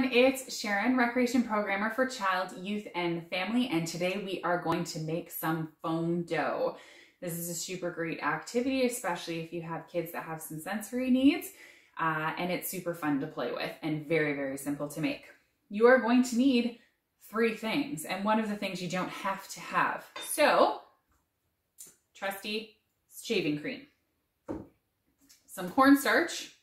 everyone, it's Sharon, Recreation Programmer for Child, Youth, and Family, and today we are going to make some foam dough. This is a super great activity, especially if you have kids that have some sensory needs, and it's super fun to play with and very, very simple to make. You are going to need 3 things, and one of the things you don't have to have. So, trusty shaving cream, some cornstarch,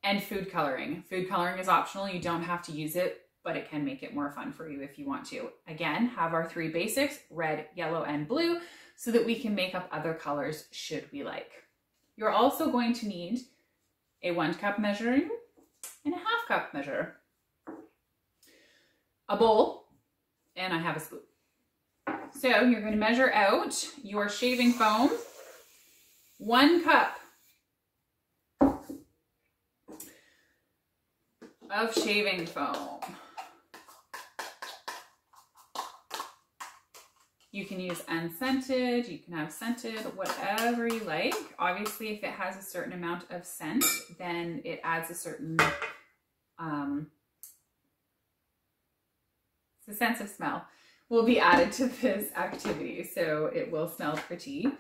and food coloring. Food coloring is optional. You don't have to use it, but it can make it more fun for you if you want to. Again, have our 3 basics, red, yellow, and blue, so that we can make up other colors should we like. You're also going to need a 1 cup measuring and a 1/2 cup measure, a bowl, and I have a spoon. So you're going to measure out your shaving foam, 1 cup of shaving foam. You can use unscented, you can have scented, whatever you like. Obviously, if it has a certain amount of scent, then it adds a certain, the sense of smell will be added to this activity. So it will smell pretty.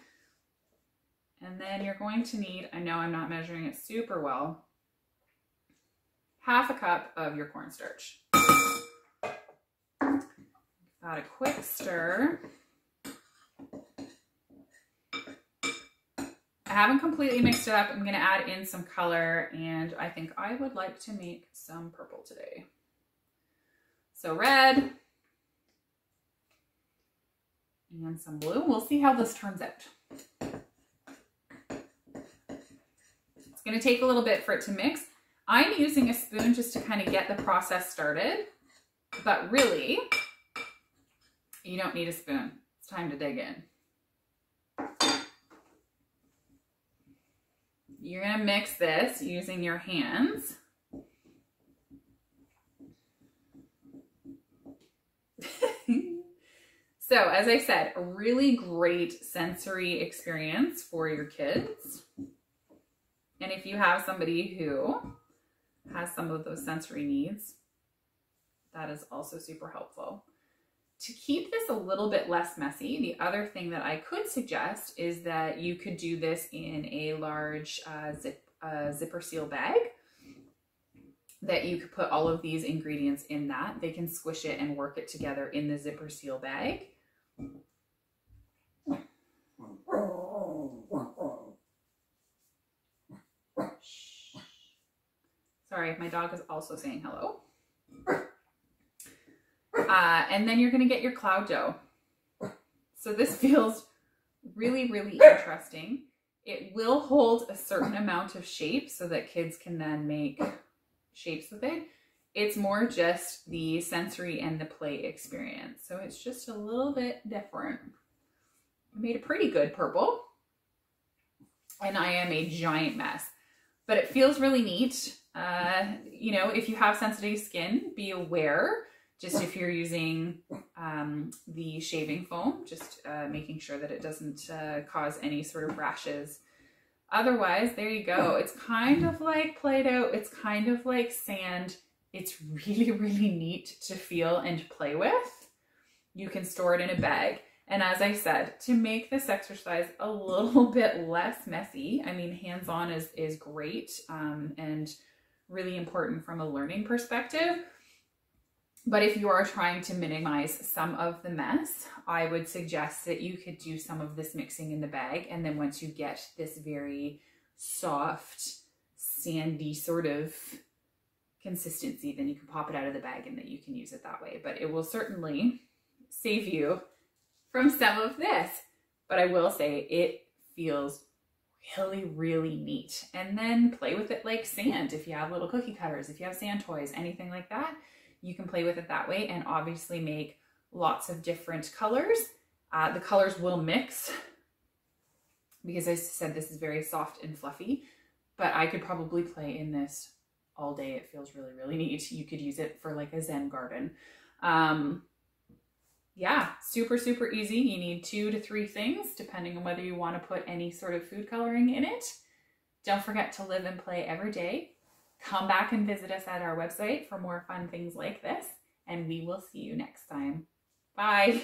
And then you're going to need, I know I'm not measuring it super well, 1/2 cup of your cornstarch. Got a quick stir. I haven't completely mixed it up. I'm going to add in some color, and I think I would like to make some purple today. So red and some blue. We'll see how this turns out. It's going to take a little bit for it to mix. I'm using a spoon just to kind of get the process started, but really, you don't need a spoon. It's time to dig in. You're going to mix this using your hands. So, as I said, a really great sensory experience for your kids. And if you have somebody who has some of those sensory needs, that is also super helpful. To keep this a little bit less messy, the other thing that I could suggest is that you could do this in a large zipper seal bag, that you could put all of these ingredients in that. They can squish it and work it together in the zipper seal bag. Sorry, my dog is also saying hello. And then you're going to get your cloud dough. So this feels really, really interesting. It will hold a certain amount of shape so that kids can then make shapes with it. It's more just the sensory and the play experience. So it's just a little bit different. I made a pretty good purple, and I am a giant mess, but it feels really neat. You know, if you have sensitive skin, be aware, just if you're using the shaving foam, just making sure that it doesn't cause any sort of rashes. Otherwise, there you go. It's kind of like Play-Doh. It's kind of like sand. It's really, really neat to feel and play with. You can store it in a bag. And as I said, to make this exercise a little bit less messy, I mean, hands-on is great and really important from a learning perspective. But if you are trying to minimize some of the mess, I would suggest that you could do some of this mixing in the bag. And then once you get this very soft, sandy sort of consistency, then you can pop it out of the bag and that you can use it that way. But it will certainly save you from some of this. But I will say it feels really, really neat. And then play with it like sand. If you have little cookie cutters, if you have sand toys, anything like that, you can play with it that way and obviously make lots of different colors. The colors will mix because, as I said, this is very soft and fluffy, but I could probably play in this all day. It feels really, really neat. You could use it for like a Zen garden. Yeah, super, super easy. You need 2 to 3 things, depending on whether you want to put any sort of food coloring in it. Don't forget to live and play every day. Come back and visit us at our website for more fun things like this, and we will see you next time. Bye.